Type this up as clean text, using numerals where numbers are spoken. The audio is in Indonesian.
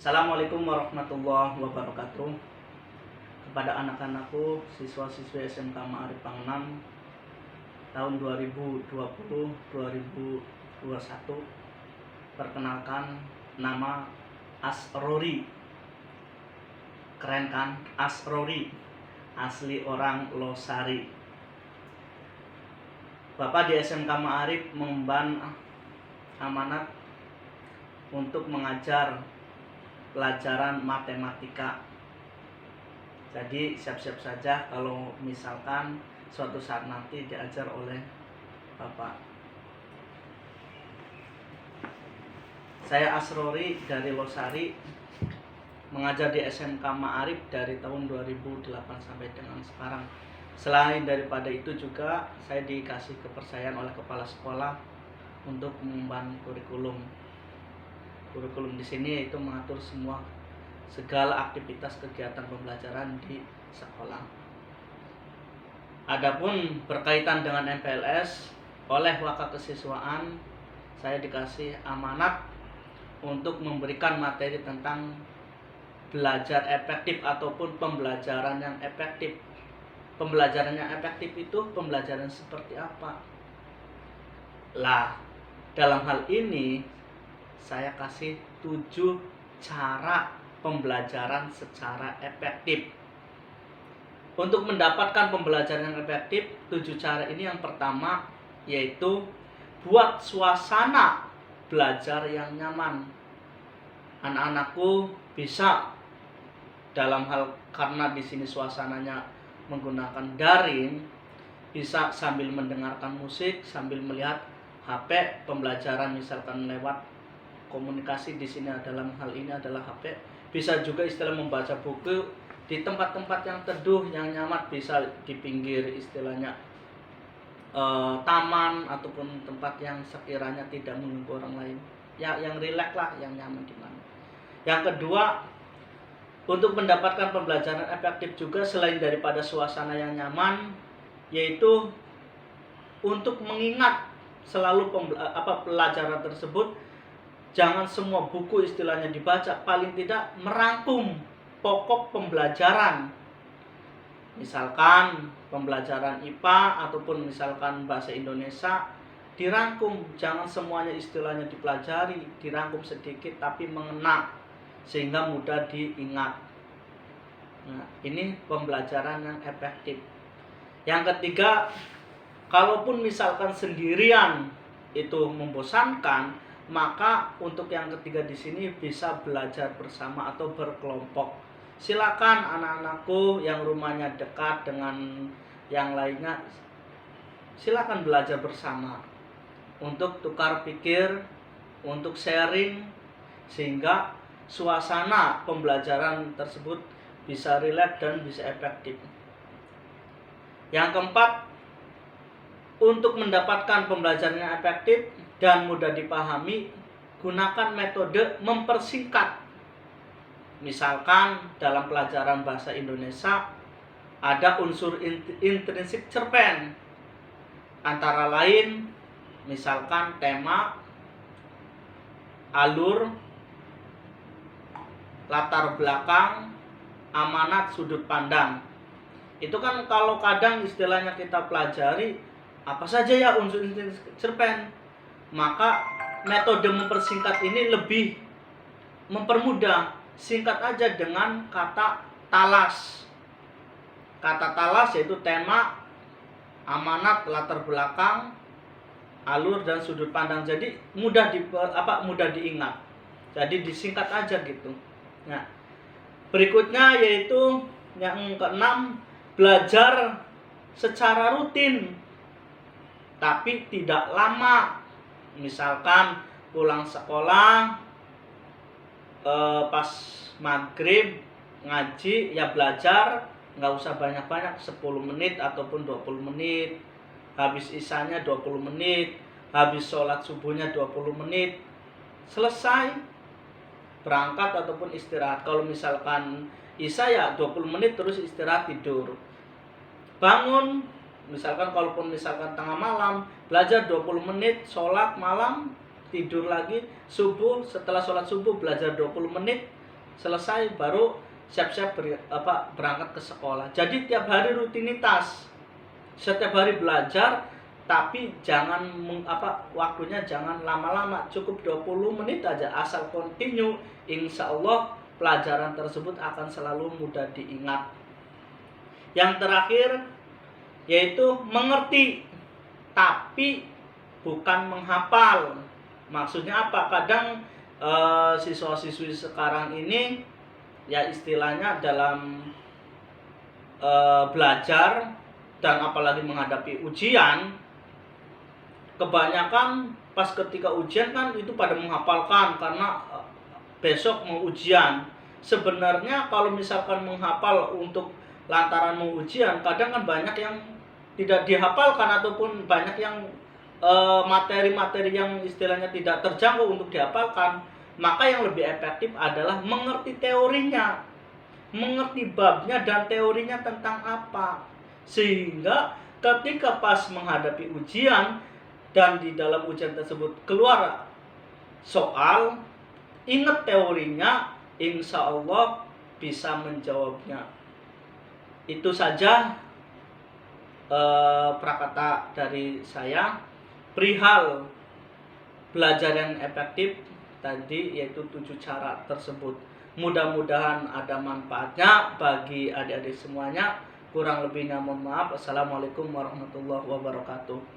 Assalamualaikum warahmatullahi wabarakatuh. Kepada anak-anakku, siswa-siswi SMK Ma'arif Pang 6 tahun 2020-2021, perkenalkan, nama Asrori. Keren kan? Asrori, asli orang Losari. Bapak di SMK Ma'arif mengemban amanat untuk mengajar pelajaran matematika. Jadi siap-siap saja kalau misalkan suatu saat nanti diajar oleh Bapak. Saya Asrori dari Losari, mengajar di SMK Ma'arif dari tahun 2008 sampai dengan sekarang. Selain daripada itu juga saya dikasih kepercayaan oleh kepala sekolah untuk mengemban kurikulum. Kurikulum di sini yaitu mengatur segala aktivitas kegiatan pembelajaran di sekolah. Adapun berkaitan dengan MPLS, oleh Wakil Kesiswaan saya dikasih amanat untuk memberikan materi tentang belajar efektif ataupun pembelajaran yang efektif. Pembelajaran yang efektif itu pembelajaran seperti apa? Lah, dalam hal ini saya kasih 7 cara pembelajaran secara efektif. Untuk mendapatkan pembelajaran yang efektif, 7 cara ini yang pertama yaitu buat suasana belajar yang nyaman. Anak-anakku bisa dalam hal, karena di sini suasananya menggunakan daring, bisa sambil mendengarkan musik, sambil melihat HP, pembelajaran misalkan lewat komunikasi di sini dalam hal ini adalah HP. Bisa juga istilah membaca buku di tempat-tempat yang teduh, yang nyaman, bisa di pinggir istilahnya taman ataupun tempat yang sekiranya tidak mengganggu orang lain. Ya, yang rileks lah, yang nyaman di mana. Yang kedua, untuk mendapatkan pembelajaran efektif juga selain daripada suasana yang nyaman, yaitu untuk mengingat selalu pelajaran tersebut. Jangan semua buku istilahnya dibaca, paling tidak merangkum pokok pembelajaran. Misalkan pembelajaran IPA ataupun misalkan bahasa Indonesia dirangkum, jangan semuanya istilahnya dipelajari, dirangkum sedikit tapi mengena sehingga mudah diingat. Nah, ini pembelajaran yang efektif. Yang ketiga, kalaupun misalkan sendirian itu membosankan, maka untuk yang ketiga di sini bisa belajar bersama atau berkelompok. Silakan anak-anakku yang rumahnya dekat dengan yang lainnya, silakan belajar bersama untuk tukar pikir, untuk sharing, sehingga suasana pembelajaran tersebut bisa rileks dan bisa efektif. Yang keempat, untuk mendapatkan pembelajaran yang efektif dan mudah dipahami, gunakan metode mempersingkat. Misalkan dalam pelajaran bahasa Indonesia ada unsur intrinsik cerpen, antara lain misalkan tema, alur, latar belakang, amanat, sudut pandang. Itu kan kalau kadang istilahnya kita pelajari apa saja ya unsur intrinsik cerpen, maka metode mempersingkat ini lebih mempermudah. Singkat aja dengan kata talas. Kata talas yaitu tema, amanat, latar belakang, alur, dan sudut pandang. Jadi mudah diingat. Jadi disingkat aja gitu. Nah, berikutnya yaitu yang keenam, belajar secara rutin tapi tidak lama. Misalkan pulang sekolah pas maghrib ngaji, ya belajar nggak usah banyak-banyak, 10 menit ataupun 20 menit. Habis isanya 20 menit, habis sholat subuhnya 20 menit, selesai berangkat ataupun istirahat. Kalau misalkan isya ya 20 menit terus istirahat tidur. Bangun misalkan kalaupun misalkan tengah malam, belajar 20 menit, sholat malam, tidur lagi, subuh, setelah sholat subuh belajar 20 menit, selesai baru siap-siap berangkat ke sekolah. Jadi tiap hari rutinitas, setiap hari belajar, tapi jangan waktunya jangan lama-lama, cukup 20 menit aja, asal continue, insya Allah pelajaran tersebut akan selalu mudah diingat. Yang terakhir yaitu mengerti tapi bukan menghafal. Maksudnya apa? Kadang siswa-siswi sekarang ini ya istilahnya dalam belajar dan apalagi menghadapi ujian, kebanyakan pas ketika ujian kan itu pada menghafalkan karena besok mau ujian. Sebenarnya kalau misalkan menghafal untuk lantaran mau ujian, kadang kan banyak yang tidak dihafalkan ataupun banyak yang materi-materi yang istilahnya tidak terjangkau untuk dihafalkan. Maka yang lebih efektif adalah mengerti teorinya, mengerti babnya dan teorinya tentang apa, sehingga ketika pas menghadapi ujian dan di dalam ujian tersebut keluar soal, ingat teorinya, insya Allah bisa menjawabnya. Itu saja prakata dari saya perihal belajar yang efektif tadi, yaitu 7 cara tersebut. Mudah-mudahan ada manfaatnya bagi adik-adik semuanya. Kurang lebihnya mohon maaf. Assalamualaikum warahmatullahi wabarakatuh.